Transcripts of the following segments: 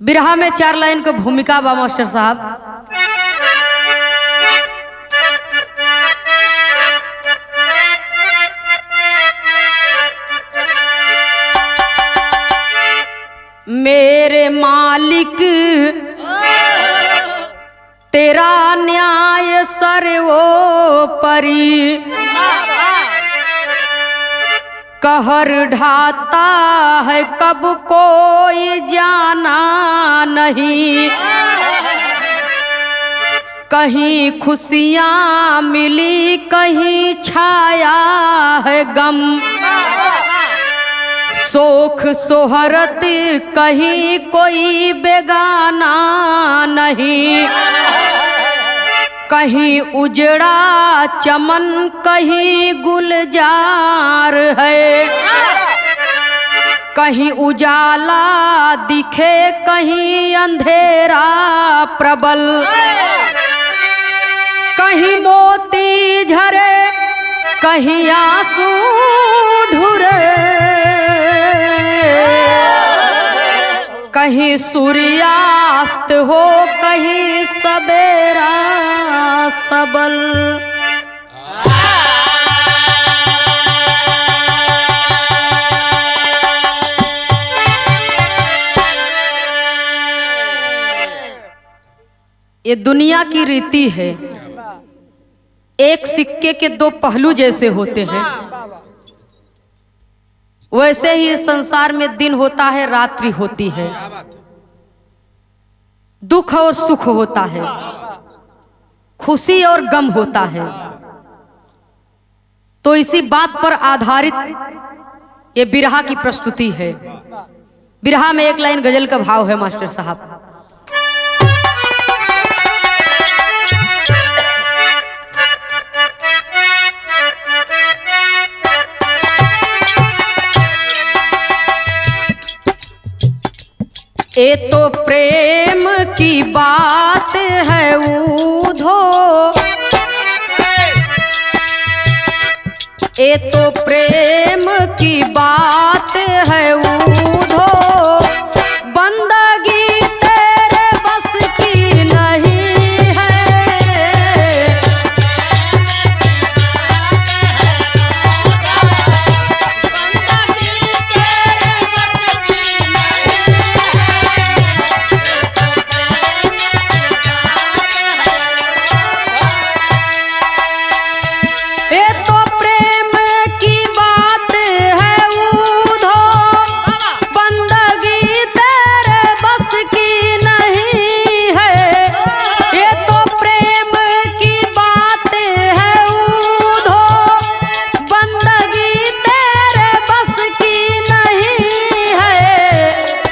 बिरहा में 4 लाइन को भूमिका बा मास्टर साहब। मेरे मालिक तेरा न्याय सर्वोपरि, कहर ढाता है कब कोई जाना नहीं, कहीं खुशियाँ मिली कहीं छाया है गम, सोख सोहरत कहीं कोई बेगाना नहीं, कहीं उजड़ा चमन कहीं गुलजार है, कहीं उजाला दिखे कहीं अंधेरा प्रबल, कहीं मोती झरे कहीं आंसू ढुरे, कहीं सूर्यास्त हो कहीं सवेरा सबल। ये दुनिया की रीति है, एक सिक्के के 2 पहलू जैसे होते हैं, वैसे ही संसार में दिन होता है रात्रि होती है, दुख और सुख होता है, खुशी और गम होता है। तो इसी बात पर आधारित ये बिरहा की प्रस्तुति है। बिरहा में 1 लाइन गजल का भाव है मास्टर साहब। ये तो प्रेम की बात है ऊधो, ये तो प्रेम की बात है ऊधो, बंदगी तेरे बस की नहीं है,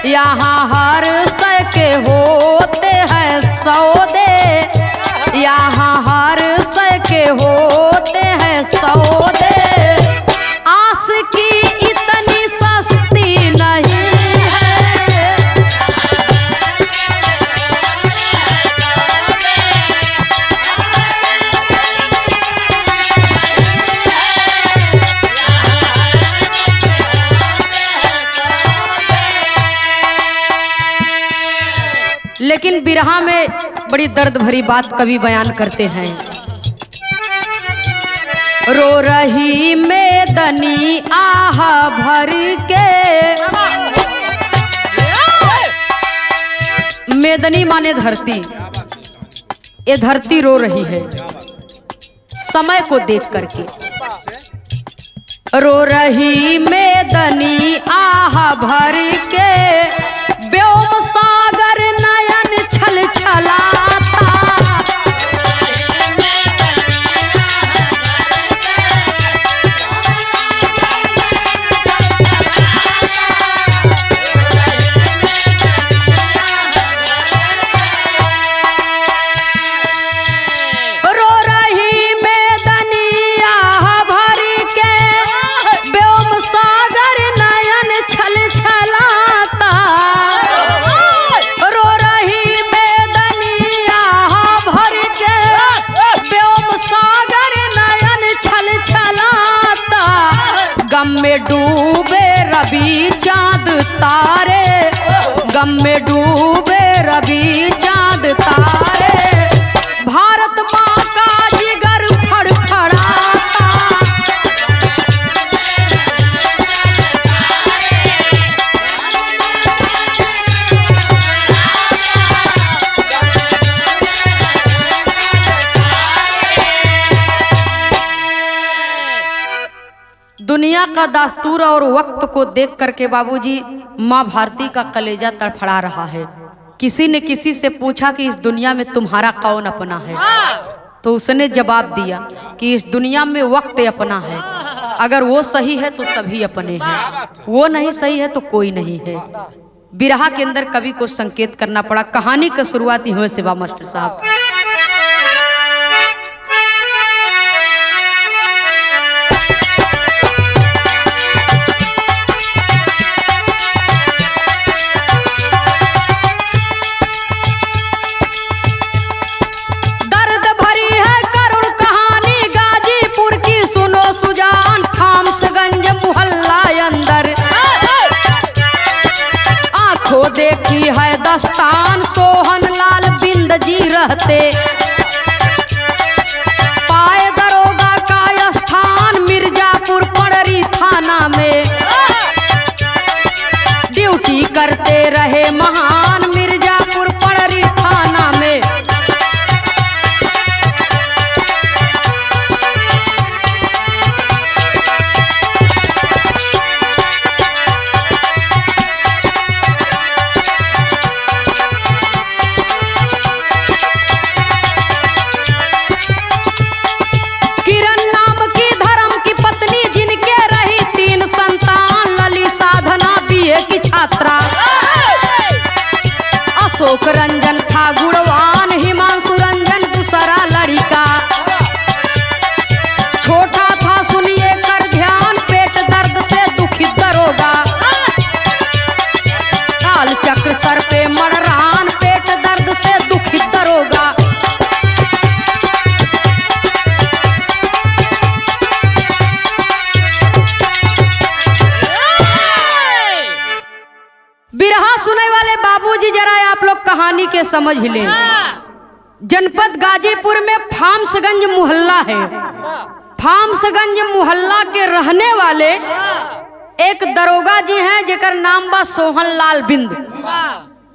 यहाँ हर सके होते हैं सौदे, यहाँ हर सके होते हैं सौदे, आस की इतनी सस्ती नहीं है, लेकिन बिरहा में बड़ी दर्द भरी बात कवि बयान करते हैं। रो रही मेदनी आह भर के, मेदनी माने धरती, ये धरती रो रही है समय को देख करके, रो रही मेदनी आह भर के, व्योम सागर नयन छल छलाता, रो रही मेदनी आह भर के, व्योम सागर नयन छल छलाता, रो रही मेदनी आह भर के, व्योम सागर नयन छल छलाता, गम में डूबे रवि चांद तारे, गम में डूबे रवि चांद तारे, भारत माँ का जिगर फड़फड़ाता। दुनिया का दस्तूर और वक्त को देख करके बाबूजी माँ भारती का कलेजा तड़फड़ा रहा है। किसी ने किसी से पूछा कि इस दुनिया में तुम्हारा कौन अपना है, तो उसने जवाब दिया कि इस दुनिया में वक्त अपना है, अगर वो सही है तो सभी अपने हैं, वो नहीं सही है तो कोई नहीं है। बिरहा के अंदर कवि को संकेत करना पड़ा। कहानी का शुरुआती हुए शिवा मास्टर साहब। देखी है दस्तान सोहन लाल बिंद जी रहते, पाए दरोगा का स्थान मिर्जापुर पड़री थाना में, ड्यूटी करते रहे महान मिर्जापुर पड़री थाना में। अशोक रंजन था गुणवान, हिमांशु रंजन दूसरा लड़का, छोटा था सुनिए कर ध्यान, पेट दर्द से दुखित दरोगा, काल चक्र सर पे मड़रान, पेट दर्द से दुखित दरोगा। बिरहा सुने वाले बाबूजी जरा आप लोग कहानी के समझ लें। जनपद गाजीपुर में फामसगंज मोहल्ला है। फामसगंज मोहल्ला के रहने वाले एक दरोगा जी हैं जेकर नाम बा सोहन लाल बिंद।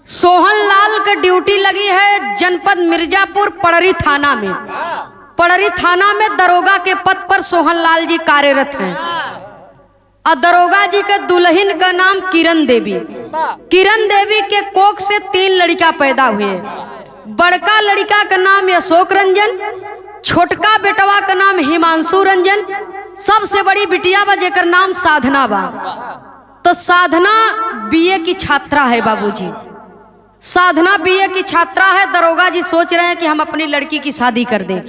सोहन लाल के ड्यूटी लगी है जनपद मिर्जापुर पड़री थाना में। पड़री थाना में दरोगा के पद पर सोहन लाल जी कार्यरत हैं। और दरोगा जी के दुल्हन का नाम किरण देवी। किरण देवी के कोख से 3 लड़का पैदा हुए। बड़का लड़का का नाम अशोक रंजन, छोटका बेटवा का नाम हिमांशु रंजन, सबसे बड़ी बिटिया बा जेकर नाम साधना बा। तो साधना बीए की छात्रा है बाबूजी। साधना बीए की छात्रा है। दरोगा जी सोच रहे हैं कि हम अपनी लड़की की शादी कर दें।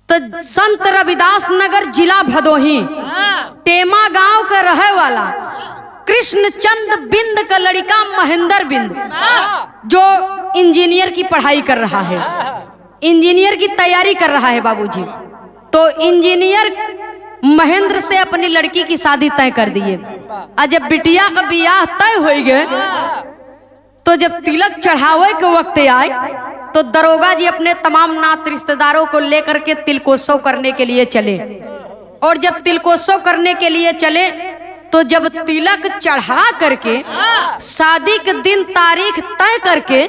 तो संत रविदास नगर जिला भदोही टेमा गांव का रहे वाला कृष्णचंद बिंद का लड़का महेंद्र बिंद, जो इंजीनियर की पढ़ाई कर रहा है, इंजीनियर की तैयारी कर रहा है बाबूजी। तो इंजीनियर महेंद्र से अपनी लड़की की शादी तय कर दिए। और जब बिटिया का ब्याह तय हो गए तो जब तिलक चढ़ावे के वक्त आए तो दरोगा जी अपने तमाम नात रिश्तेदारों को लेकर के तिलकोत्सव करने के लिए चले। और जब तिलकोत्सव करने के लिए चले तो जब तिलक चढ़ा करके शादी के दिन तारीख तय करके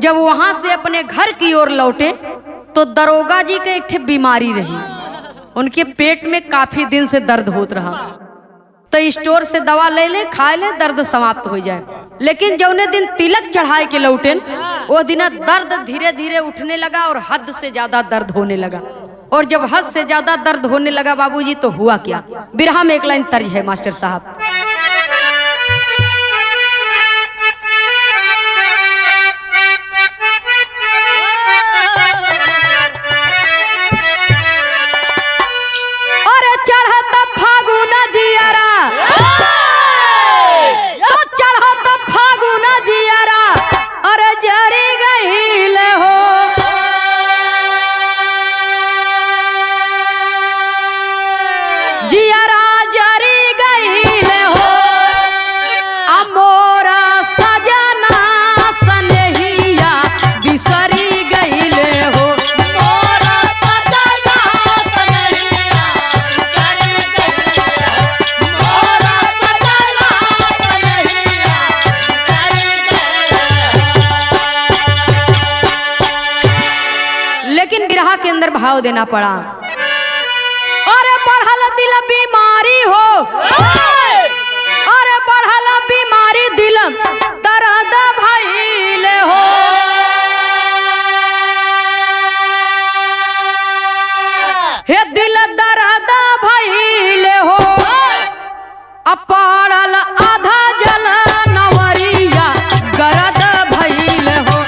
जब वहां से अपने घर की ओर लौटे तो दरोगा जी के एक बीमारी रही। उनके पेट में काफी दिन से दर्द होत रहा। तो स्टोर से दवा ले ले, खा ले, दर्द समाप्त हो जाए। लेकिन जौने दिन तिलक चढ़ाए के लौटे वो दिन दर्द धीरे धीरे उठने लगा और हद से ज्यादा दर्द होने लगा। और जब हद से ज्यादा दर्द होने लगा बाबूजी तो हुआ क्या। बिरहा में एक लाइन तर्ज है मास्टर साहब। और चढ़ता फागुन जियारा, तो चढ़ता फागुन जियारा, अरे जरी गईल हो। जियारा जरी गईल हो, अमोरा अंदर भाव देना पड़ा। अरे बढ़ल दिल बीमारी हो, अरे बढ़ल बीमारी दिल दर्द भइल हो। हे दिल दर्द भइल हो, अपड़ल आधा जल नवरिया गरद भइल हो।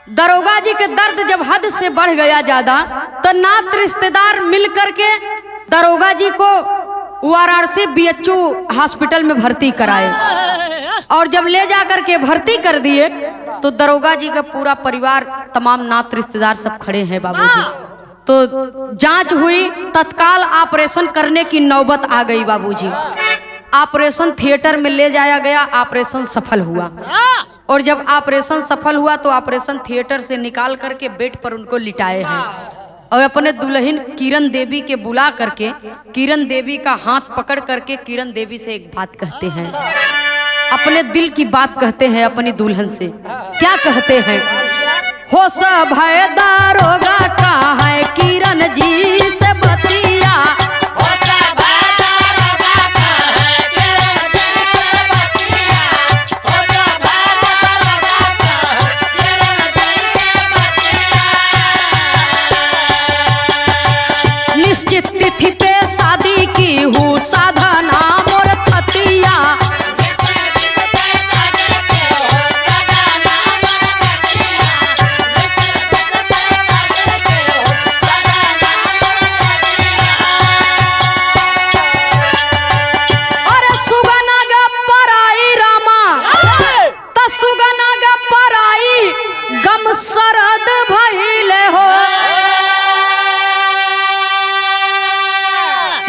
दरोगा जी के दर्द जब हद से बढ़ गया ज्यादा तो नात रिश्तेदार मिल करके दरोगा जी को वाराणसी बीएचयू हॉस्पिटल में भर्ती कराए। और जब ले जा करके भर्ती कर दिए तो दरोगा जी का पूरा परिवार, तमाम नात रिश्तेदार सब खड़े हैं बाबूजी। तो जांच हुई, तत्काल ऑपरेशन करने की नौबत आ गई बाबूजी। ऑपरेशन थिएटर में ले जाया गया, ऑपरेशन सफल हुआ। और जब ऑपरेशन सफल हुआ तो ऑपरेशन थिएटर से निकाल करके बेड पर उनको लिटाए हैं और अपने दुल्हन किरण देवी के बुला करके किरण देवी का हाथ पकड़ करके किरण देवी से एक बात कहते हैं, अपने दिल की बात कहते हैं अपनी दुल्हन से। क्या कहते हैं? हो सब है दारोगा कहाँ है किरण जी से बतिया, निश्चित तिथि पे शादी की हूँ साधना मोर थतिया। अरे सुगना ग पराई रामा त सुगना ग पराई गम सरद भइले हो,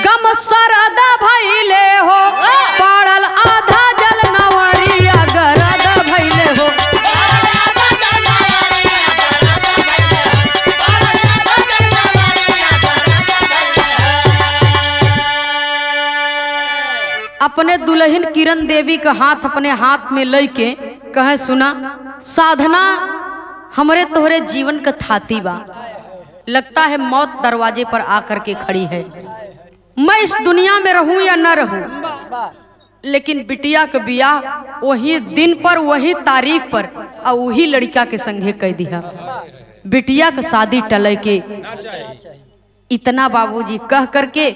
गम सरद भइले हो, पड़ल आधा जल नवरिया गरद भइले हो। अपने दुल्हन किरण देवी का हाथ अपने हाथ में लेके कहे, सुना साधना हमरे तोहरे जीवन का थाती बा, लगता है मौत दरवाजे पर आकर के खड़ी है। मैं इस दुनिया में रहूं या न रहूं, लेकिन बिटिया का बियाह वही दिन पर वही तारीख पर और वही लड़का के संगे कह दिया। बिटिया का शादी टले के इतना बाबूजी कह करके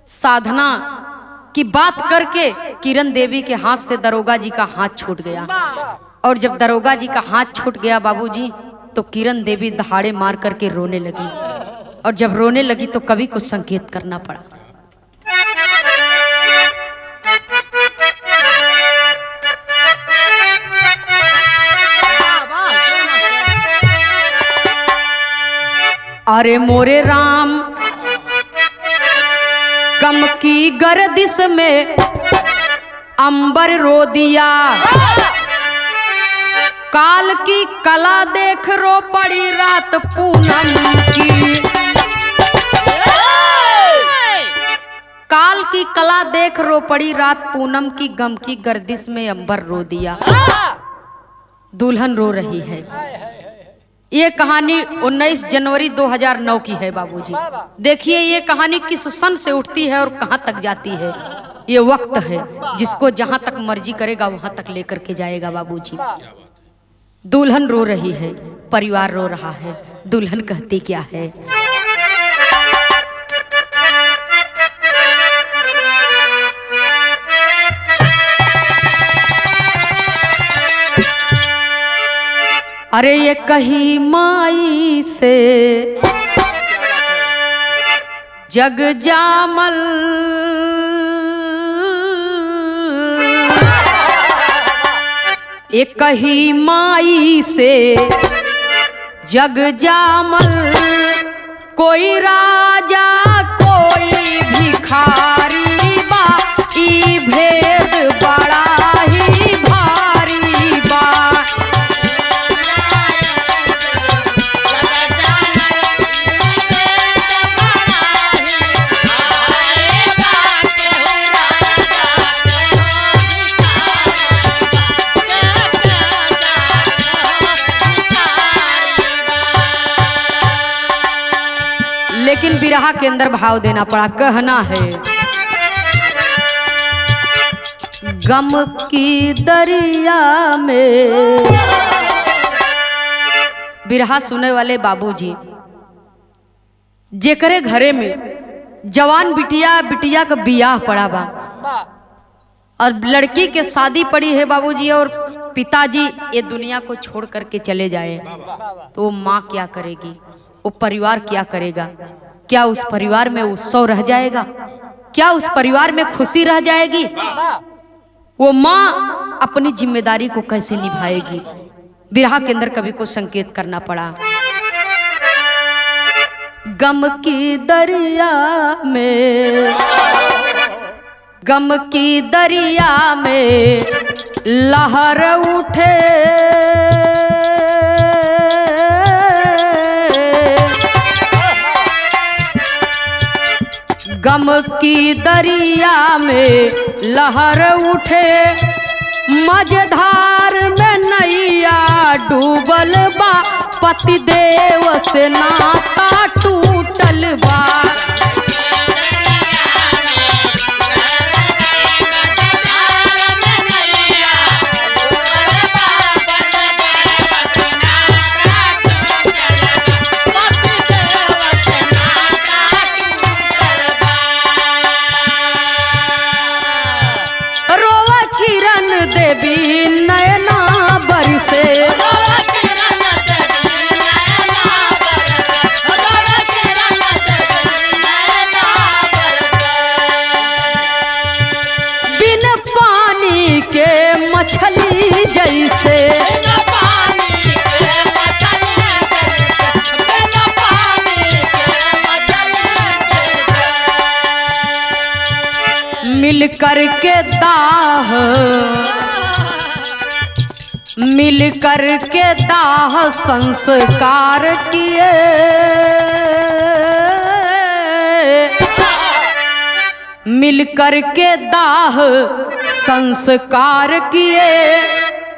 साधना की बात करके किरण देवी के हाथ से दरोगा जी का हाथ छूट गया। और जब दरोगा जी का हाथ छूट गया बाबूजी तो किरण देवी दहाड़े मार करके रोने लगी। और जब रोने लगी तो कवि कुछ संकेत करना पड़ा। अरे मोरे राम गम की गर्दिश में अंबर रो दिया, काल की कला देख रो पड़ी रात पूनम की। काल की कला देख रो पड़ी रात पूनम की, गम की गर्दिश में अंबर रो दिया। दुल्हन रो रही है। ये कहानी 19 जनवरी 2009 की है बाबूजी। देखिए ये कहानी किस सन से उठती है और कहां तक जाती है। ये वक्त है जिसको जहां तक मर्जी करेगा वहां तक लेकर के जाएगा बाबूजी। दुल्हन रो रही है, परिवार रो रहा है। दुल्हन कहती क्या है? अरे ये कही माई से जग जामल, ये कही माई से जग जामल, कोई राजा कोई भिखारी बा, ई भेद बड़ा ही भारी बा। बिरहा के अंदर भाव देना पड़ा। कहना है गम की दरिया में। बिरहा सुने वाले बाबूजी, जेकरे घरे में जवान बिटिया का बियाह पड़ा बा और लड़की के शादी पड़ी है बाबूजी, और पिताजी ये दुनिया को छोड़ करके चले जाए, तो वो माँ क्या करेगी, वो परिवार क्या करेगा? क्या उस परिवार में उत्सव रह जाएगा? क्या उस परिवार में खुशी रह जाएगी? वो माँ अपनी जिम्मेदारी को कैसे निभाएगी? बिरहा के अंदर कवि को संकेत करना पड़ा। गम की दरिया में, गम की दरिया में लहर उठे, गम की दरिया में लहर उठे, मझधार में नैया डूबल बा, पतिदेव से नाता टूटल बा। देवी नयना बरसे, बिन पानी के मछली जैसे, मिल कर के दाह, मिल कर के दाह संस्कार किए, मिल कर के दाह संस्कार किए।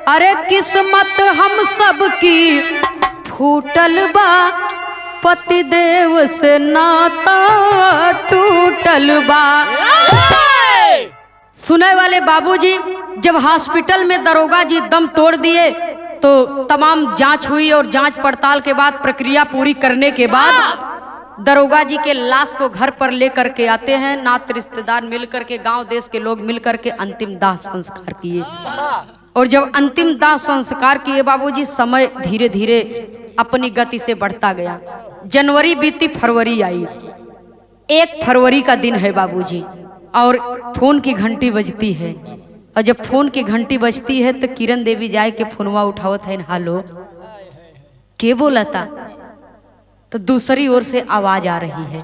अरे किस्मत हम सब की फूटल बा, पतिदेव से नाता टूटल बा। सुने वाले बाबूजी, जब हॉस्पिटल में दरोगा जी दम तोड़ दिए तो तमाम जांच हुई, और जांच पड़ताल के बाद प्रक्रिया पूरी करने के बाद दरोगा जी के लाश को घर पर लेकर के आते हैं। नात रिश्तेदार मिलकर के, गांव देश के लोग मिलकर के अंतिम दाह संस्कार किए। और जब अंतिम दाह संस्कार किए बाबूजी, समय धीरे धीरे अपनी गति से बढ़ता गया। जनवरी बीती, फरवरी आई। 1 फरवरी का दिन है बाबूजी, और फोन की घंटी बजती है। और जब फोन की घंटी बजती है तो किरण देवी जाए के फोनवा उठावत है, हेलो के बोला था? तो दूसरी ओर से आवाज आ रही है।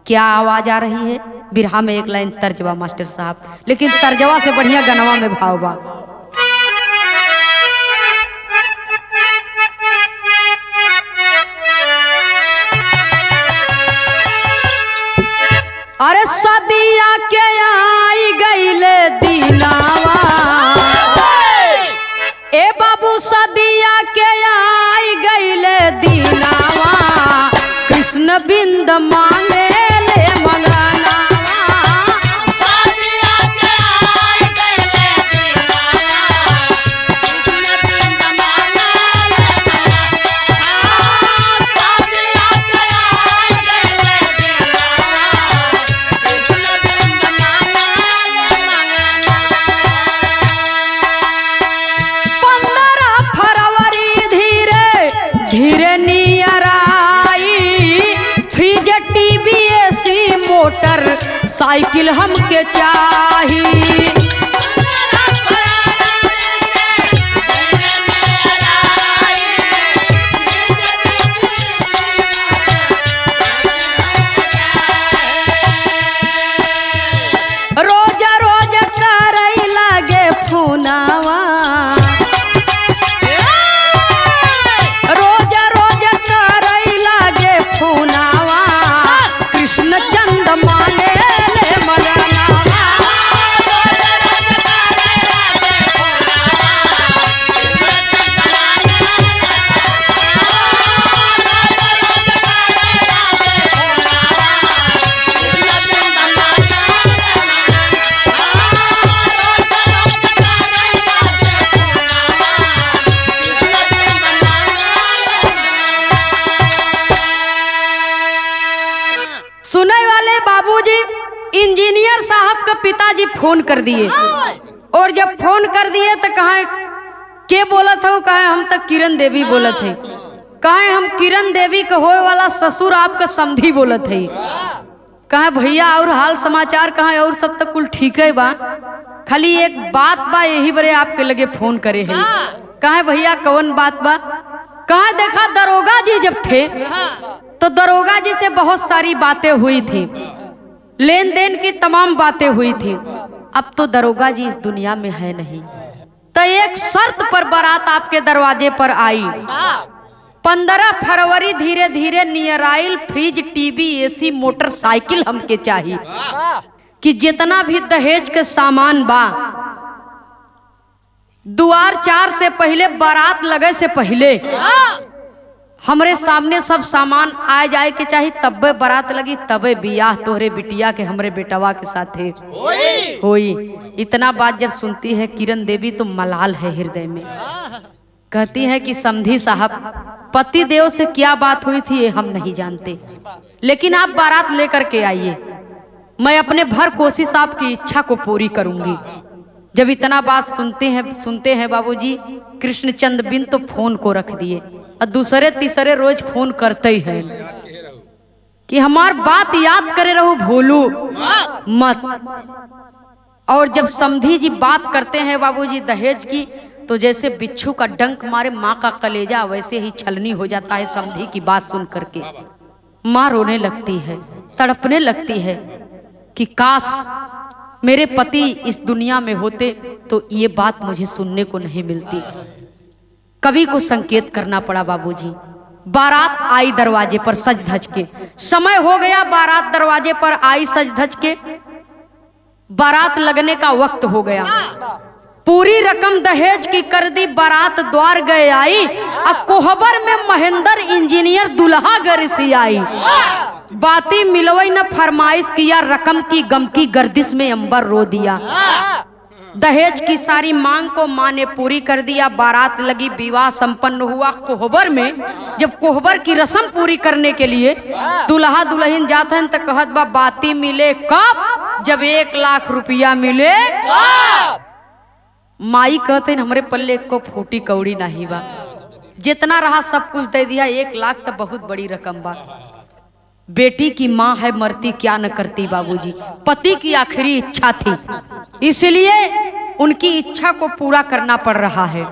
क्या आवाज आ रही है? बिरहा में एक लाइन तर्जवा मास्टर साहब, लेकिन तर्जवा से बढ़िया गनवा में भाव बा। अरे सदिया के आई गईले दीनावा, ए बाबू सदिया के आई गईले दीनावा, कृष्ण बिंद मांगे ले मंगाना। मोटर साइकिल हमके चाही, रोज रोज करई लागे फुनावा, रोज रोज करई लागे फुनावा, कृष्ण चंद माने ले मगनावा। आपके पिताजी फोन कर दिए, और जब फोन कर दिए तो कहा के बोलत हो? कहे हम तो किरण देवी बोलत है। कहे हम किरण देवी के होए वाला ससुर आपका समधी बोलत है। कहे भैया और हाल समाचार कहा और सब तक कुल ठीक है बा, खाली एक बात बा यही बरे आपके लगे फोन करे है। कहे भैया कौन बात बा? कहे देखा दरोगा जी जब थे तो दरोगा जी से बहुत सारी बातें हुई थी, लेन देन की तमाम बातें हुई थी। अब तो दरोगा जी इस दुनिया में है नहीं, तो एक शर्त पर बारात आपके दरवाजे पर आई। 15 फरवरी धीरे धीरे नियर आइल, फ्रिज, टीवी, एसी, मोटरसाइकिल हमके चाहिए कि जितना भी दहेज के सामान बा द्वार 4 से पहले, बारात लगे से पहले हमरे सामने सब सामान आ जाए के चाहिए, तब्बे बारात लगी, तबे बियाह तोहरे बिटिया के हमरे बेटवा के साथे होई। इतना बात जब सुनती है किरण देवी तो मलाल है हृदय में। कहती है कि समधी साहब, पति देव से क्या बात हुई थी ये हम नहीं जानते, लेकिन आप बारात लेकर के आइए, मैं अपने भर कोशिश आपकी इच्छा को पूरी करूंगी। जब इतना बात सुनते हैं बाबूजी, कृष्णचंद बिन तो फोन को रख दिए और दूसरे तीसरे रोज फोन करते ही हैं कि हमार बात याद करे रहो, भूलू मत। और जब समधी जी बात करते हैं बाबूजी दहेज की, तो जैसे बिच्छू का डंक मारे माँ का कलेजा, वैसे ही छलनी हो जाता है समधी की बात सुन करके। माँ रोने लगती है, तड़पने लगती है कि काश मेरे पति इस दुनिया में होते तो ये बात मुझे सुनने को नहीं मिलती। कवि को संकेत करना पड़ा बाबूजी। बारात आई दरवाजे पर सज धज के, समय हो गया, बारात दरवाजे पर आई सज धज के, बारात लगने का वक्त हो गया। पूरी रकम दहेज की कर दी, बारात द्वार गए आई, अब कोहबर में महेंद्र इंजीनियर दुल्हा गरिसी आई। बाती मिलवई न फरमाइश किया, रकम की गम की गर्दिश में अंबर रो दिया। दहेज की सारी मांग को मां ने पूरी कर दिया। बारात लगी, विवाह संपन्न हुआ। कोहबर में जब कोहबर की रस्म पूरी करने के लिए दुल्हा दुल्हन जाते हैं तो कहत बा बाती मिले कब? जब 1 लाख रुपया मिले। माई कहते हमरे पल्ले को फूटी कौड़ी नहीं बा, जितना रहा सब कुछ दे दिया। 1 लाख तो बहुत बड़ी रकम बा। बेटी की माँ है, मरती क्या न करती बाबूजी। पति की आखिरी इच्छा थी, इसलिए उनकी इच्छा को पूरा करना पड़ रहा है।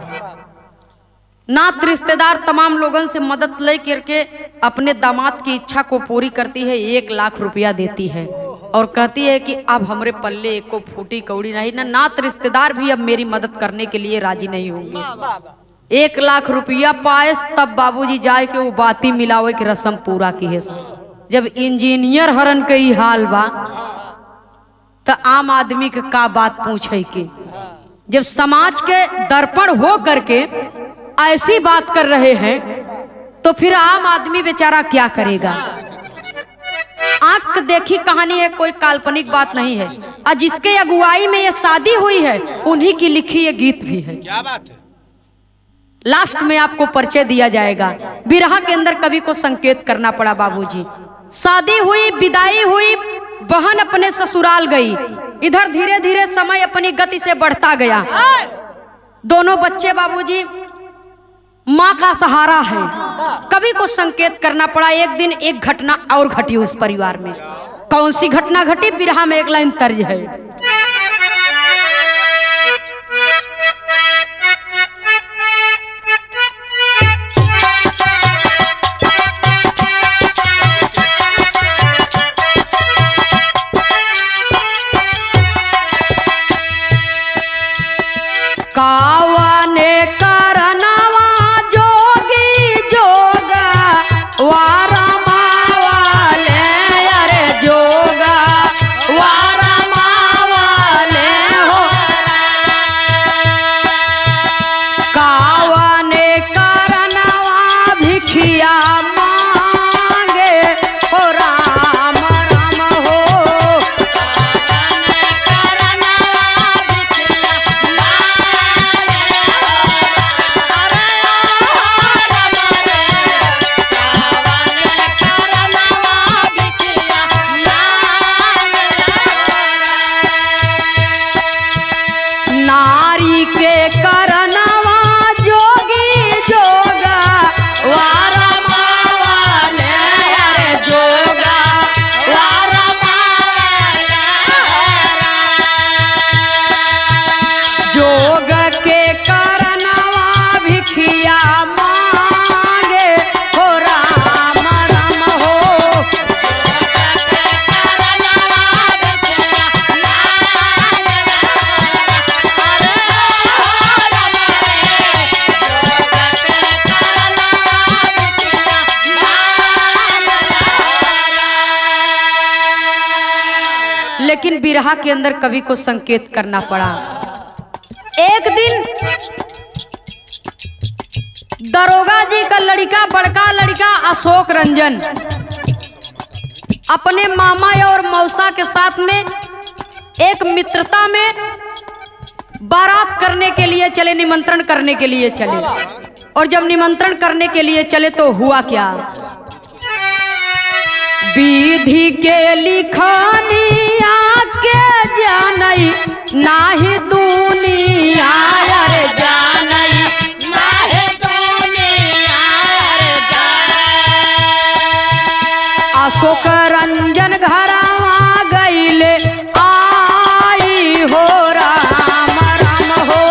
नात रिश्तेदार तमाम लोगों से मदद ले करके अपने दामाद की इच्छा को पूरी करती है। 1 लाख रुपया देती है और कहती है कि अब हमरे पल्ले एक को फूटी कौड़ी नहीं, ना नात रिश्तेदार भी अब मेरी मदद करने के लिए राजी नहीं होंगे। 1 लाख रुपया पाए तब बाबूजी जाए के वो बाती मिलावे की रस्म पूरा की है। जब इंजीनियर हरन के ही हाल बा तो आम आदमी के का बात पूछे के। जब समाज के दर्पण हो करके ऐसी बात कर रहे हैं तो फिर आम आदमी बेचारा क्या करेगा। आंख देखी कहानी है, कोई काल्पनिक बात नहीं है। और जिसके अगुवाई में ये शादी हुई है उन्हीं की लिखी ये गीत भी है। क्या बात है? लास्ट में आपको परिचय दिया जाएगा। बिरहा के अंदर कवि को संकेत करना पड़ा बाबूजी। शादी हुई, विदाई हुई, बहन अपने ससुराल गई। इधर धीरे धीरे समय अपनी गति से बढ़ता गया। दोनों बच्चे बाबूजी माँ का सहारा है। कवि को संकेत करना पड़ा। एक दिन एक घटना और घटी उस परिवार में। कौन सी घटना घटी? बिरहा में एक लाइन तर्ज है। कावाने करनवा जोगी जोगा वारा मावाले, अरे जोगा वारा मावाले। नारी के करनवा जोगी जोगा वारा मावाले अरे जोगा वारा मावाले जोग के करनवा भिखिया मांगे हो राम राम हो लेकिन बिरहा के अंदर कवि को संकेत करना पड़ा। एक दिन दरोगा जी का लड़का बड़का लड़का अशोक रंजन अपने मामा और मौसा के साथ में एक मित्रता में बारात करने के लिए चले, निमंत्रण करने के लिए चले। और जब निमंत्रण करने के लिए चले तो हुआ क्या, विधि के लिखनिया के जानई नाही दुनिया रे जानई नाही दुनिया रे अशोक रंजन घरवा गईले आई हो राम राम हो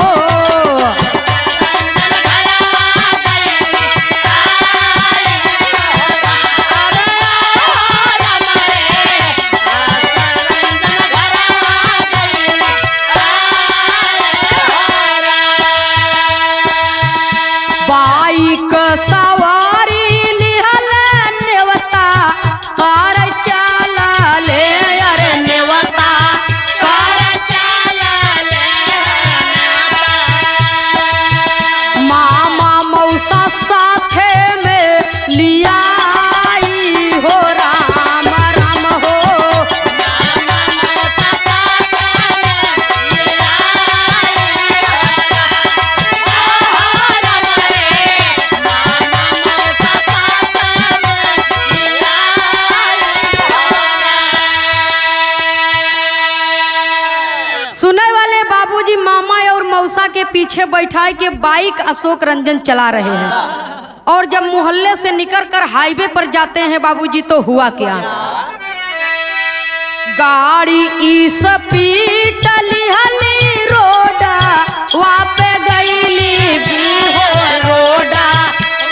बाइक सवारी लिहल नेवता कार चला ले अरे नेवता कार चला ले मामा मौसा साथे में लिया आई हो राम राम हो सुने वाले बाबूजी मामा और मौसा के पीछे बैठाए के बाइक अशोक रंजन चला रहे हैं। और जब मोहल्ले से निकलकर हाईवे पर जाते हैं बाबूजी तो हुआ क्या, गाड़ी ई स्पीड लिहली रोडा वापे गईली भी हो रोडा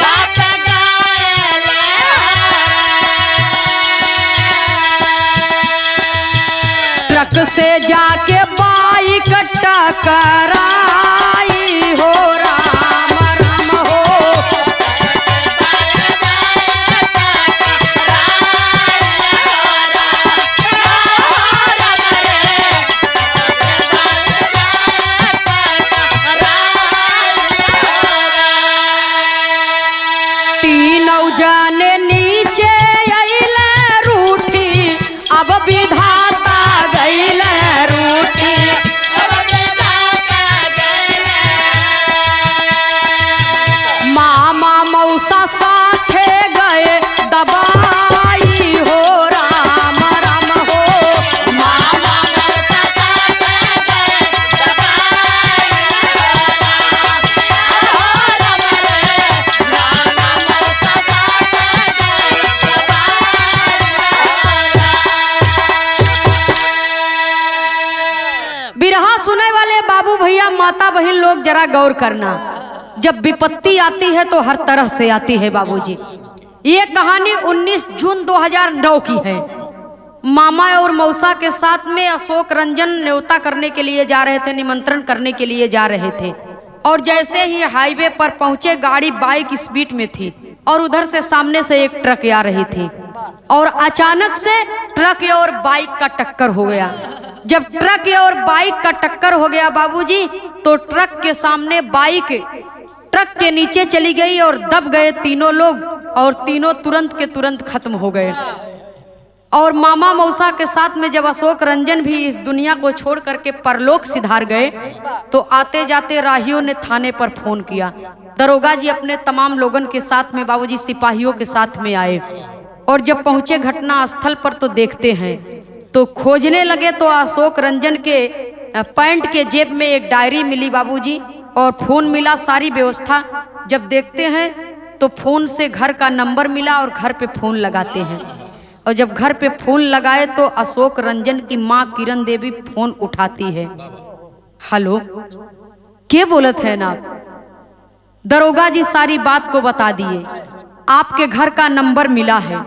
वापे गईले ट्रक से जाके बाइक टकराई हो राम राम हो तीनों जने नीचे अइले रूठी अब विधाता गइले रूठी मामा मौसा साथे गए दबाई हो राम राम हो मामा मौसा साथे गए दबाई मामा मौसा साथे गए दबाई। बिरहा सुने वाले बाबू भैया माता बहन लोग जरा गौर करना, जब विपत्ति आती है तो हर तरह से आती है बाबूजी। ये कहानी 19 जून 2009 की है। मामा और मौसा के साथ में अशोक रंजन न्योता करने के लिए जा रहे थे, निमंत्रण करने के लिए जा रहे थे। और जैसे ही हाईवे पर पहुंचे गाड़ी बाइक स्पीड में थी और उधर से सामने से एक ट्रक आ रही थी और अचानक से ट्रक और बाइक का टक्कर हो गया। जब ट्रक और बाइक का टक्कर हो गया बाबूजी तो ट्रक के सामने बाइक ट्रक के नीचे चली गई और दब गए तीनों लोग और तीनों तुरंत के तुरंत खत्म हो गए। और मामा मौसा के साथ में जब अशोक रंजन भी इस दुनिया को छोड़ करके परलोक सिधार गए तो आते जाते राहियों ने थाने पर फोन किया। दरोगा जी अपने तमाम लोगन के साथ में बाबूजी सिपाहियों के साथ में आए और जब पहुंचे घटना स्थल पर तो देखते हैं तो खोजने लगे तो अशोक रंजन के पैंट के जेब में एक डायरी मिली बाबूजी और फोन मिला, सारी व्यवस्था। जब देखते हैं तो फोन से घर का नंबर मिला और घर पे फोन लगाते हैं। और जब घर पे फोन लगाए तो अशोक रंजन की माँ किरण देवी फोन उठाती है। हेलो, क्या बोलत है ना? दरोगा जी सारी बात को बता दिए, आपके घर का नंबर मिला है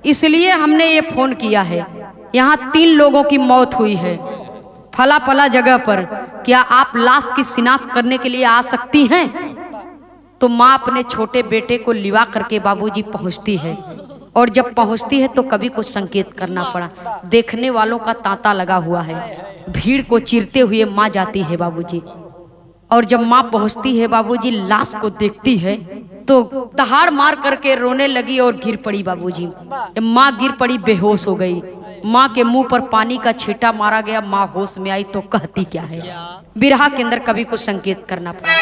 इसलिए हमने ये फोन किया है। यहाँ 3 लोगों की मौत हुई है फला फला जगह पर, क्या आप लाश की शिनाख्त करने के लिए आ सकती हैं? तो माँ अपने छोटे बेटे को लिवा करके बाबूजी पहुँचती है। और जब पहुँचती है तो कभी कुछ संकेत करना पड़ा। देखने वालों का तांता लगा हुआ है, भीड़ को चीरते हुए माँ जाती है बाबूजी। और जब माँ पहुँचती है बाबूजी, लाश को देखती है तो दहाड़ मार करके रोने लगी और गिर पड़ी बाबूजी। माँ गिर पड़ी, बेहोश हो गई। माँ के मुंह पर पानी का छींटा मारा गया। माँ होश में आई तो कहती क्या है? बिरहा के अंदर कभी कुछ संकेत करना पड़ा।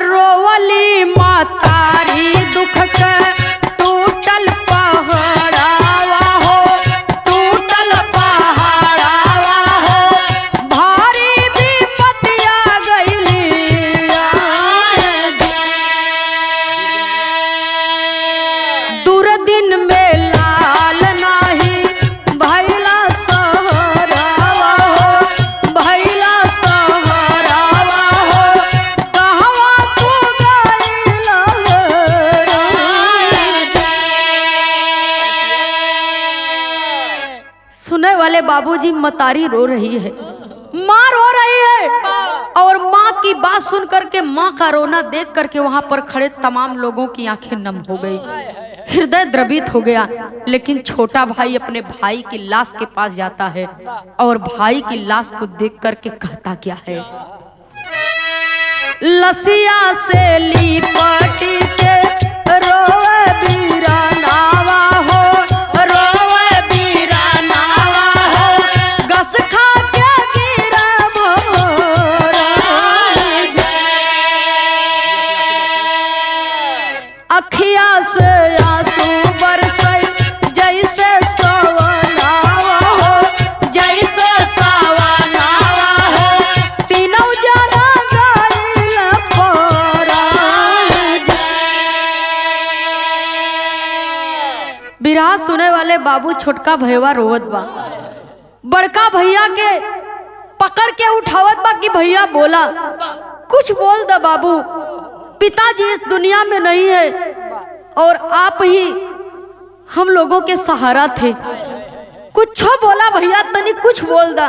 रोवली मातारी दुख के टूटल पहाड़ावा हो, टूटल पहाड़ावा हो, भारी विपत्तिया गईली दूर दिन में लाल नाही भैला सहरावा हो, भैला सहरावा हो, सुनने वाले बाबूजी मतारी रो रही है, माँ रो रही है। और माँ की बात सुन करके, माँ का रोना देख करके वहां पर खड़े तमाम लोगों की आंखें नम हो गई, हृदय द्रवित हो गया। लेकिन छोटा भाई अपने भाई की लाश के पास जाता है और भाई की लाश को देख करके कहता क्या है? लसिया से लिपटी के रोए बीरा नावा हो, रोए बीरा नावा हो, गस खा के जीरा मोरा अखिया से आंसू बरसे जैसे सवनावा हो, जैसे सवनावा हो, तीनों जना गइल परा। बिरहा सुने वाले बाबू छोटका भैया रोवत बा, बड़का भैया के पकड़ के उठावत बा कि भैया बोला, कुछ बोल दे बाबू, पिताजी इस दुनिया में नहीं है और आप ही हम लोगों के सहारा थे। कुछ बोला भैया, तनी कुछ बोल दा,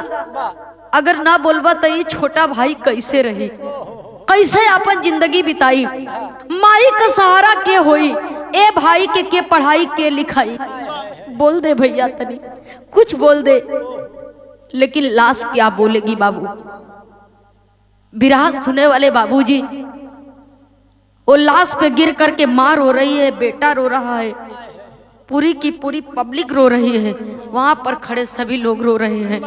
अगर ना बोलबा तो ये छोटा भाई कैसे रही, कैसे अपन जिंदगी बिताई, माई का सहारा के होई, ए भाई के पढ़ाई के लिखाई। बोल दे भैया, तनी कुछ बोल दे। लेकिन लाश क्या बोलेगी बाबू? बिरहा सुने वाले बाबूजी, वो लाश पे गिर करके माँ रो रही है, बेटा रो रहा है, पूरी की पूरी पब्लिक रो रही है, वहां पर खड़े सभी लोग रो रहे हैं।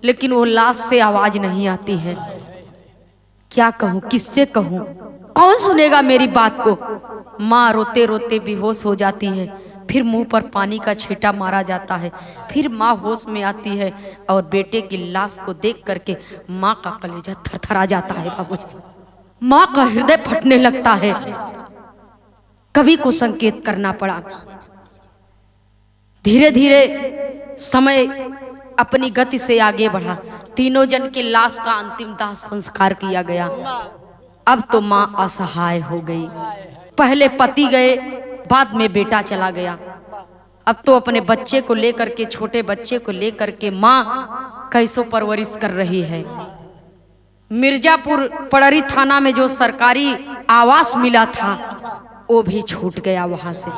लेकिन वो लाश से आवाज नहीं आती है। क्या कहूँ, किससे कहूँ, कौन सुनेगा मेरी बात को? माँ रोते रोते बेहोश हो जाती है, फिर मुंह पर पानी का छींटा मारा जाता है, फिर माँ होश में आती है और बेटे की लाश को देख करके माँ का कलेजा थरथरा जाता है बाबूजी, माँ का हृदय फटने लगता है। कवि को संकेत करना पड़ा। धीरे धीरे समय अपनी गति से आगे बढ़ा। तीनों जन की लाश का अंतिम दाह संस्कार किया गया। अब तो माँ असहाय हो गई। पहले पति गए, बाद में बेटा चला गया। अब तो अपने बच्चे को लेकर के, छोटे बच्चे को लेकर के माँ कैसो परवरिश कर रही है। मिर्जापुर पड़री थाना में जो सरकारी आवास मिला था वो भी छूट गया वहां से।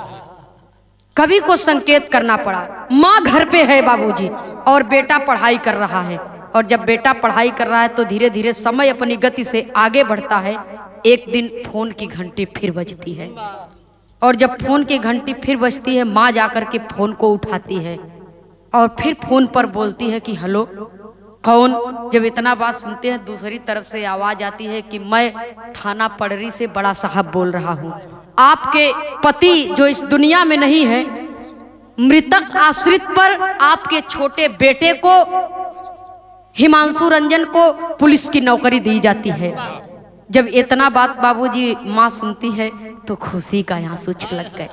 कवि को संकेत करना पड़ा। माँ घर पे है बाबूजी और बेटा पढ़ाई कर रहा है। और जब बेटा पढ़ाई कर रहा है तो धीरे धीरे समय अपनी गति से आगे बढ़ता है। एक दिन फोन की घंटी फिर बजती है। और जब फोन की घंटी फिर बजती है, माँ जाकर के फोन को उठाती है और फिर फोन पर बोलती है कि हेलो कौन। जब इतना बात सुनते हैं, दूसरी तरफ से आवाज आती है कि मैं थाना पडरी से बड़ा साहब बोल रहा हूँ। आपके पति जो इस दुनिया में नहीं है, मृतक आश्रित पर आपके छोटे बेटे को, हिमांशु रंजन को पुलिस की नौकरी दी जाती है। जब इतना बात बाबूजी माँ सुनती है तो खुशी का आंसू छलक गए,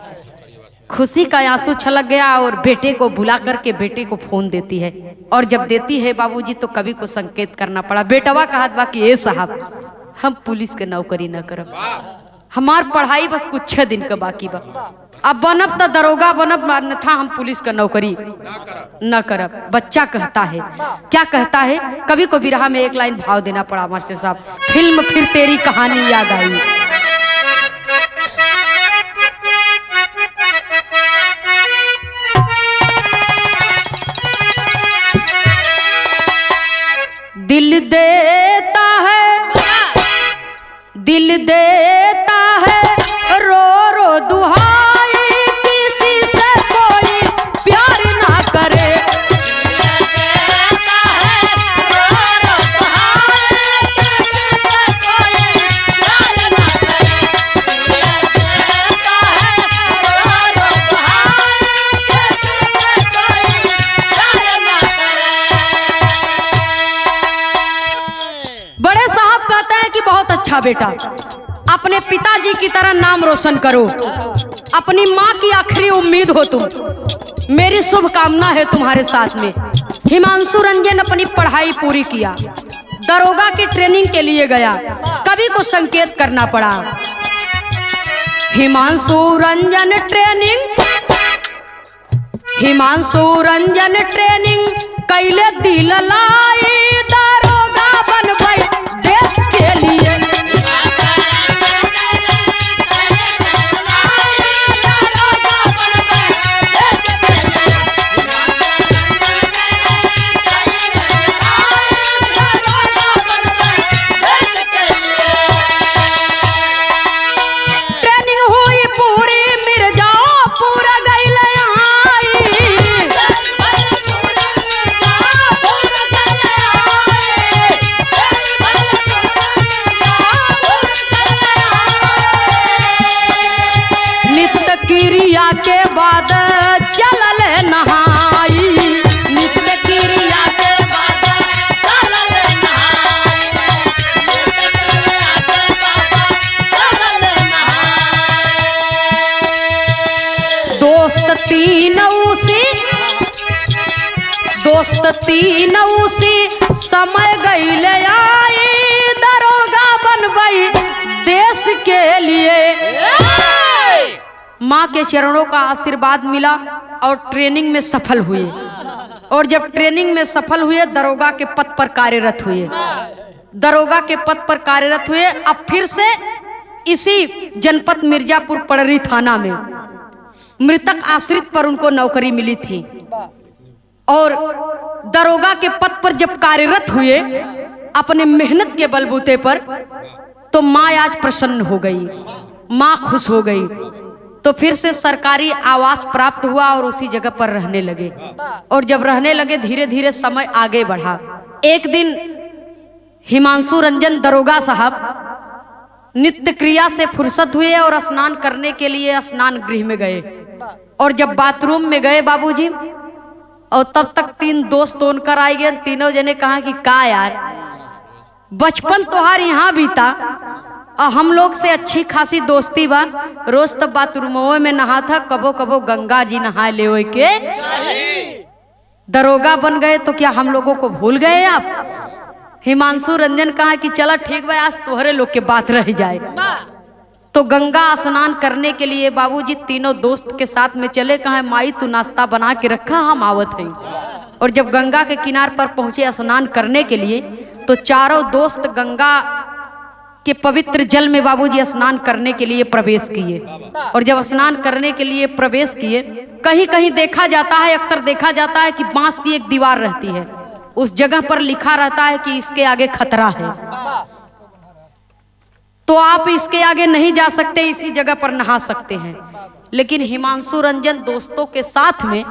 खुशी का आंसू छलक गया और बेटे को बुला करके बेटे को फोन देती है। और जब देती है बाबूजी तो कवि को संकेत करना पड़ा। बेटवा कहत बा कि ए साहब हम पुलिस के नौकरी न करब, हमार पढ़ाई बस कुछ 6 दिन का बाकी बा, अब बनब तो दरोगा बनब, अन्यथा हम पुलिस का नौकरी न करब। बच्चा कहता है, क्या कहता है? कवि को बिरहा में एक लाइन भाव देना पड़ा मास्टर साहब। फिल्म फिर तेरी कहानी याद आई। दिल देता है, दिल देता है रो रो दुहाई, किसी से कोई प्यार ना करे। बड़े साहब कहते हैं कि बहुत अच्छा बेटा, अपने पिताजी की तरह नाम रोशन करो, अपनी माँ की आखिरी उम्मीद हो तुम, मेरी शुभकामना है तुम्हारे साथ में। हिमांशु रंजन अपनी पढ़ाई पूरी किया, दरोगा की ट्रेनिंग के लिए गया। कवि को संकेत करना पड़ा। हिमांशु रंजन ट्रेनिंग, हिमांशु रंजन ट्रेनिंग कैले दिल लाई, दरोगा बन गई देश के लिए। क्रिया के बाद चलल नहाई, नित्य क्रिया के बाद चलल नहाई, नित्य क्रिया के बाद चलल नहाई। दोस्त तीनों सी समय गईले आई, दरोगा बनबई देश के लिए। माँ के चरणों का आशीर्वाद मिला और ट्रेनिंग में सफल हुए। और जब ट्रेनिंग में सफल हुए, दरोगा के पद पर कार्यरत हुए, दरोगा के पद पर कार्यरत हुए। अब फिर से इसी जनपद मिर्जापुर पडरी थाना में मृतक आश्रित पर उनको नौकरी मिली थी। और दरोगा के पद पर जब कार्यरत हुए अपने मेहनत के बलबूते पर, तो माँ आज प्रसन्न हो गई, माँ खुश हो गई। तो फिर से सरकारी आवास प्राप्त हुआ और उसी जगह पर रहने लगे। और जब रहने लगे, धीरे धीरे समय आगे बढ़ा। एक दिन हिमांशु रंजन दरोगा साहब नित्य क्रिया से फुर्सत हुए और स्नान करने के लिए स्नान गृह में गए। और जब बाथरूम में गए बाबूजी, और तब तक 3 दोस्त उनकर आए गए। तीनों जने कहा कि का यार, बचपन तोहार यहाँ बीता और हम लोग से अच्छी खासी दोस्ती बा, रोज तब बाथरूमों में नहा था, कबो कबो गंगा जी नहाए ले के दरोगा बन गए, तो क्या हम लोगों को भूल गए आप? हिमांशु रंजन कहा कि चला ठीक बा, आज तोहरे लोग के बात रह जाए। तो गंगा स्नान करने के लिए बाबूजी तीनों दोस्त के साथ में चले। कहा माई तू नाश्ता बना के रखा, हम आवत हैं। और जब गंगा के किनार पर पहुंचे स्नान करने के लिए, तो चारों दोस्त गंगा के पवित्र जल में बाबूजी स्नान करने के लिए प्रवेश किए। और जब स्नान करने के लिए प्रवेश किए, कहीं कहीं देखा जाता है, अक्सर देखा जाता है कि बांस की एक दीवार रहती है, उस जगह पर लिखा रहता है कि इसके आगे खतरा है, तो आप इसके आगे नहीं जा सकते, इसी जगह पर नहा सकते हैं। लेकिन हिमांशु रंजन दोस्तों के साथ में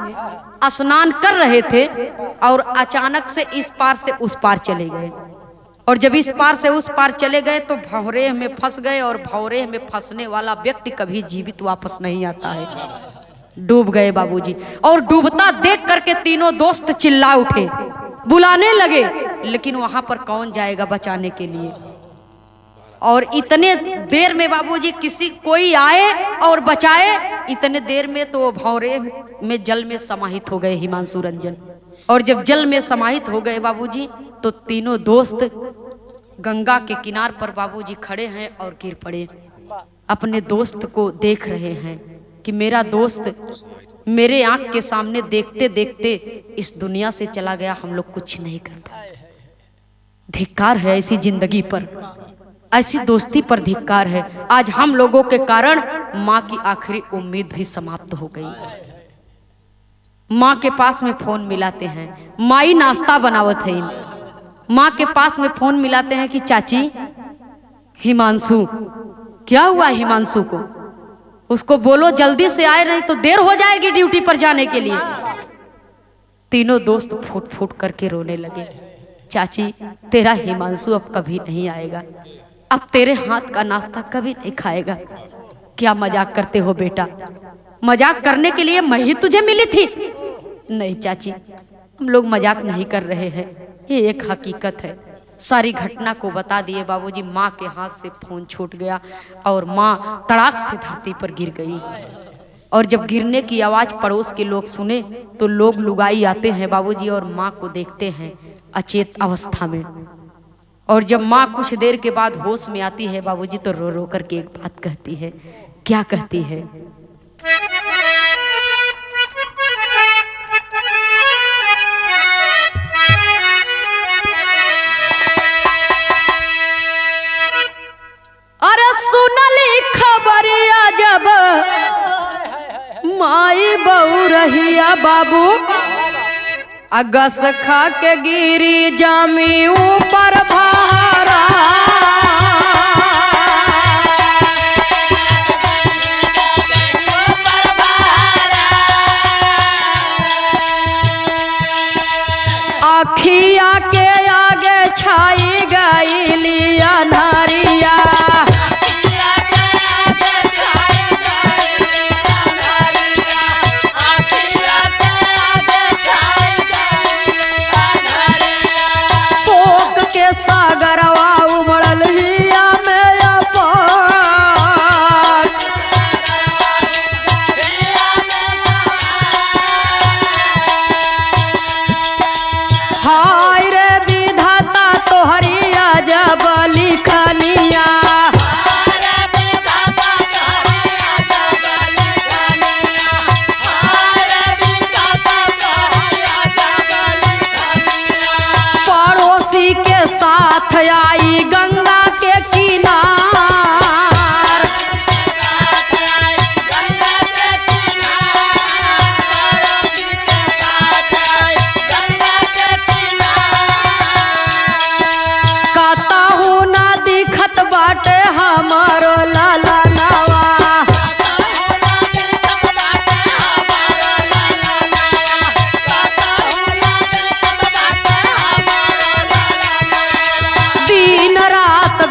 स्नान कर रहे थे और अचानक से इस पार से उस पार चले गए। और जब इस पार से उस पार चले गए तो भंवरे में फंस गए, और भंवरे में फंसने वाला व्यक्ति कभी जीवित वापस नहीं आता है। डूब गए बाबूजी। और डूबता देख करके तीनों दोस्त चिल्ला उठे, बुलाने लगे, लेकिन वहां पर कौन जाएगा बचाने के लिए। और इतने देर में बाबूजी किसी कोई आए और बचाए, इतने देर में तो भंवरे में जल में समाहित हो गए हिमांशु रंजन। और जब जल में समाहित हो गए बाबूजी तो तीनों दोस्त गंगा के किनार पर बाबूजी खड़े हैं और गिर पड़े। अपने दोस्त को देख रहे हैं कि मेरा दोस्त मेरे आंख के सामने देखते देखते इस दुनिया से चला गया, हम लोग कुछ नहीं कर पाए। धिक्कार है ऐसी जिंदगी पर, ऐसी दोस्ती पर धिक्कार है। आज हम लोगों के कारण माँ की आखिरी उम्मीद भी समाप्त हो गई। माँ के पास में फोन मिलाते हैं, माई नाश्ता बनावत है। माँ के पास में फोन मिलाते हैं कि चाची हिमांशु, क्या हुआ हिमांशु को, उसको बोलो जल्दी से आए, नहीं तो देर हो जाएगी ड्यूटी पर जाने के लिए। तीनों दोस्त फूट फूट करके रोने लगे, चाची तेरा हिमांशु अब कभी नहीं आएगा, अब तेरे हाथ का नाश्ता कभी नहीं खाएगा। क्या मजाक करते हो बेटा, मजाक करने के लिए मैं ही तुझे मिली थी। नहीं चाची, हम लोग मजाक नहीं कर रहे हैं, ये एक हकीकत है। सारी घटना को बता दिए बाबूजी। माँ के हाथ से फोन छूट गया और माँ तड़ाक से धरती पर गिर गई। और जब गिरने की आवाज पड़ोस के लोग सुने तो लोग लुगाई आते हैं बाबूजी और माँ को देखते हैं अचेत अवस्था में। और जब माँ कुछ देर के बाद होश में आती है बाबूजी तो रो रो करके एक बात कहती है। क्या कहती है? अरे सुनली खबरिया जब माई बहू रहिया बाबू, अगस खा के गिरी जामी ऊपर भारा। आखिया के आगे छाई गई लिया नारिया, सागरवा उमड़ल हिया में अपार। हाय रे विधाता तोहरिया जब लिखनिया, पड़ोसी के साथ आई गंगा के किनार। कहताहू ना दिखत बाटे हमारो लाला नवा,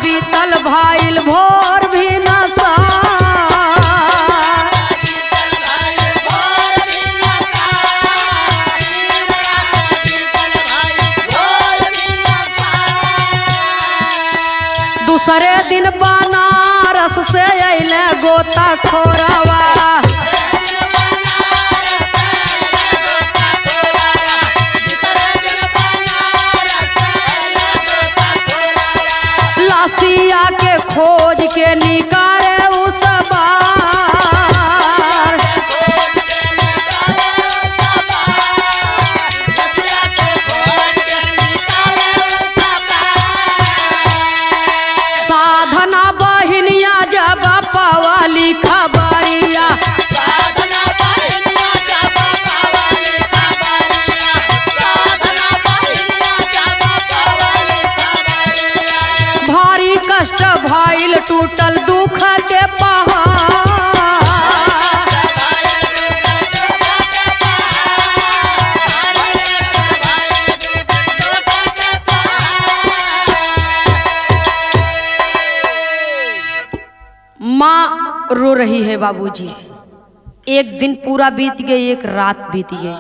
बीतल भाइल भोर भी नसा। दूसरे दिन बनारस से अइले गोता खोरवा, लासिया के खोज के निकारे उस बार। साधना बहिनिया जब पवाली खबरिया, भारी कष्ट भइल टूटल दुख रही है बाबूजी। एक दिन पूरा बीत गया, एक रात बीत गई।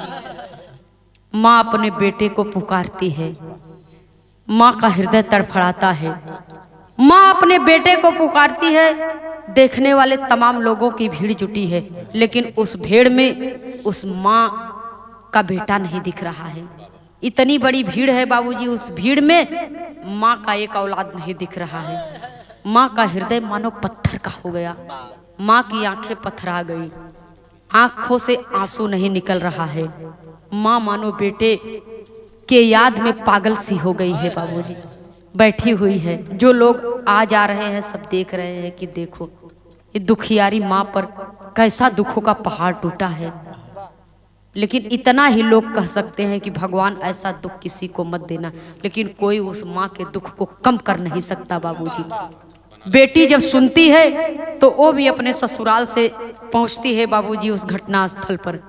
माँ अपने बेटे को पुकारती है, माँ का हृदय तड़फड़ाता है। माँ अपने बेटे को पुकारती है, देखने वाले तमाम लोगों की भीड़ जुटी है, लेकिन उस भीड़ में उस माँ का बेटा नहीं दिख रहा है। इतनी बड़ी भीड़ है बाबूजी, उस भीड़ में माँ का एक औलाद नहीं दिख रहा है। माँ का हृदय मानो पत्थर का हो गया, माँ की आंखें पथरा गई, आंखों से आंसू नहीं निकल रहा है। माँ मानो बेटे के याद में पागल सी हो गई है बाबूजी, बैठी हुई है। जो लोग आ जा रहे हैं सब देख रहे हैं कि देखो ये दुखियारी माँ पर कैसा दुखों का पहाड़ टूटा है। लेकिन इतना ही लोग कह सकते हैं कि भगवान ऐसा दुख किसी को मत देना, लेकिन कोई उस माँ के दुख को कम कर नहीं सकता बाबूजी। बेटी जब सुनती है तो वो भी अपने ससुराल से पहुंचती है बाबूजी उस घटना स्थल पर।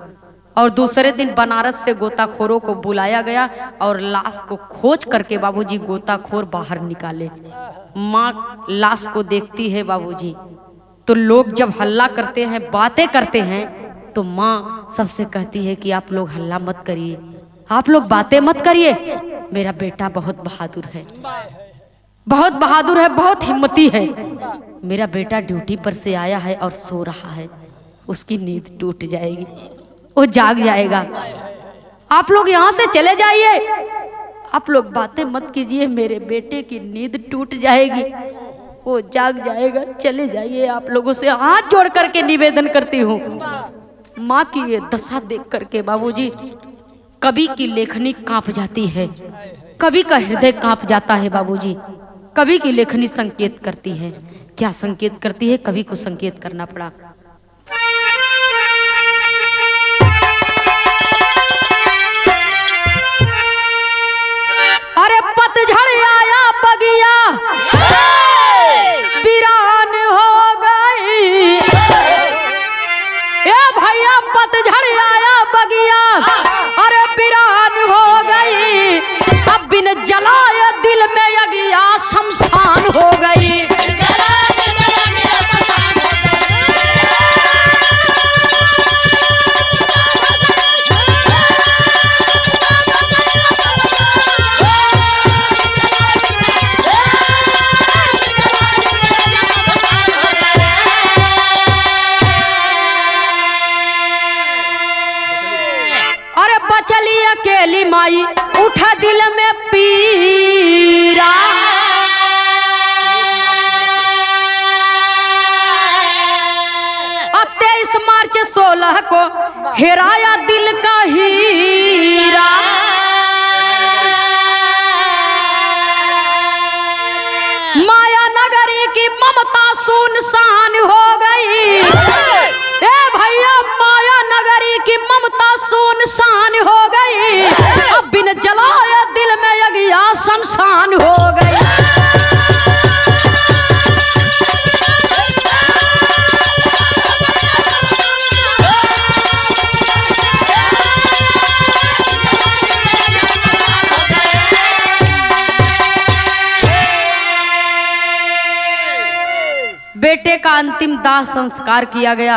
और दूसरे दिन बनारस से गोताखोरों को बुलाया गया और लाश को खोज करके बाबूजी गोताखोर बाहर निकाले। माँ लाश को देखती है बाबूजी, तो लोग जब हल्ला करते हैं, बातें करते हैं, तो माँ सबसे कहती है कि आप लोग हल्ला मत करिए, आप लोग बातें मत करिए, मेरा बेटा बहुत बहादुर है, बहुत बहादुर है, बहुत हिम्मती है। मेरा बेटा ड्यूटी पर से आया है और सो रहा है, उसकी नींद टूट जाएगी, वो जाग जाएगा। आप लोग यहाँ से चले जाइए, आप लोग बातें मत कीजिए, मेरे बेटे की नींद टूट जाएगी, वो जाग जाएगा, चले जाइए। आप लोगों से हाथ जोड़ करके निवेदन करती हूँ। माँ की ये दशा देख करके बाबूजी कवि की लेखनी कांप जाती है, कवि का हृदय कांप जाता है बाबूजी। कवि की लेखनी संकेत करती है। क्या संकेत करती है? कवि को संकेत करना पड़ा। अरे पतझड़ आया बगिया वीरान हो गई, ए भैया पतझड़ आया बगिया अरे वीरान हो गई, अब बिन जलाए दिल में अगिया शमशान हो गई। चली अकेली माई उठा दिल में पीरा, 23 मार्च 16 को हेराया दिल का हीरा। माया नगरी की ममता सुनसान हो गई, ए भैया माया नगरी की ममता सुनसान हो गई, अब बिन जलाए दिल में अगिया शमशान हो गई। बेटे का अंतिम दाह संस्कार किया गया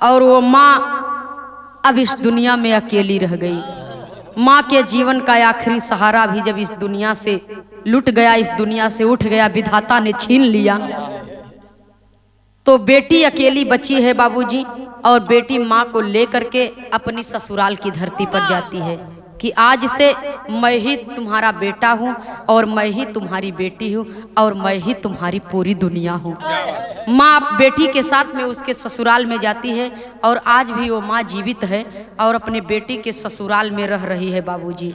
और वो माँ अब इस दुनिया में अकेली रह गई। माँ के जीवन का आखिरी सहारा भी जब इस दुनिया से लुट गया, इस दुनिया से उठ गया, विधाता ने छीन लिया, तो बेटी अकेली बची है बाबूजी। और बेटी माँ को लेकर के अपनी ससुराल की धरती पर जाती है कि आज से मैं ही तुम्हारा बेटा हूँ और मैं ही तुम्हारी बेटी हूँ और मैं ही तुम्हारी पूरी दुनिया हूँ। माँ बेटी के साथ में उसके ससुराल में जाती है और आज भी वो माँ जीवित है और अपने बेटी के ससुराल में रह रही है बाबूजी।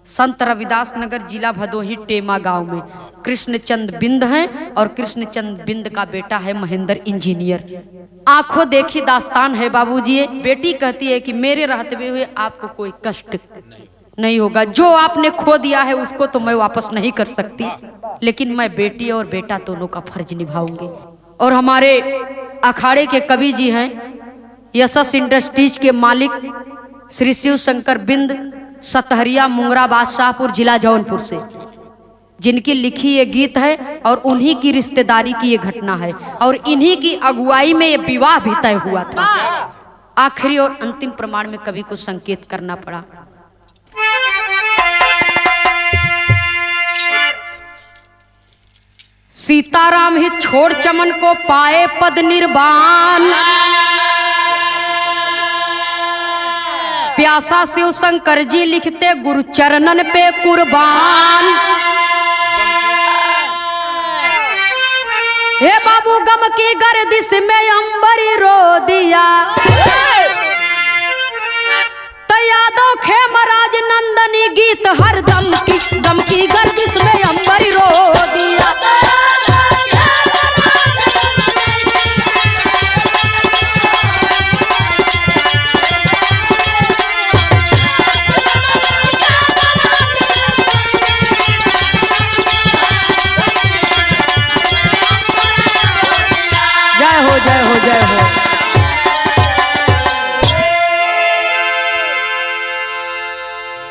संत रविदास नगर, जिला भदोही, टेमा गांव में कृष्णचंद बिंद हैं और कृष्णचंद बिंद का बेटा है महेंद्र इंजीनियर। आंखों देखी दास्तान है बाबूजी। बेटी कहती है कि मेरे रहते हुए आपको कोई कष्ट नहीं होगा, जो आपने खो दिया है उसको तो मैं वापस नहीं कर सकती, लेकिन मैं बेटी और बेटा दोनों का फर्ज निभाऊंगी। और हमारे अखाड़े के कवि जी हैं, यशस इंडस्ट्रीज के मालिक श्री शिव शंकर बिंद, सतहरिया, मुंगरा, बादशाहपुर, जिला जौनपुर से। जिनकी लिखी ये गीत है और उन्हीं की रिश्तेदारी की ये घटना है और इन्हीं की अगुवाई में ये विवाह भी तय हुआ था। आखिरी और अंतिम प्रमाण में कवि को संकेत करना पड़ा। सीताराम ही छोड़ चमन को पाए पद निर्वाण, प्यासा शिव शंकर जी लिखते गुरु चरणन पे कुर्बान। हे बाबू गम की गर्दिश में अंबरी रो दिया, तो यादव खेमराज नंदनी गीत हर दम की गम की गर्दिश में अंबरी रो दिया। जय हो जय हो जय हो।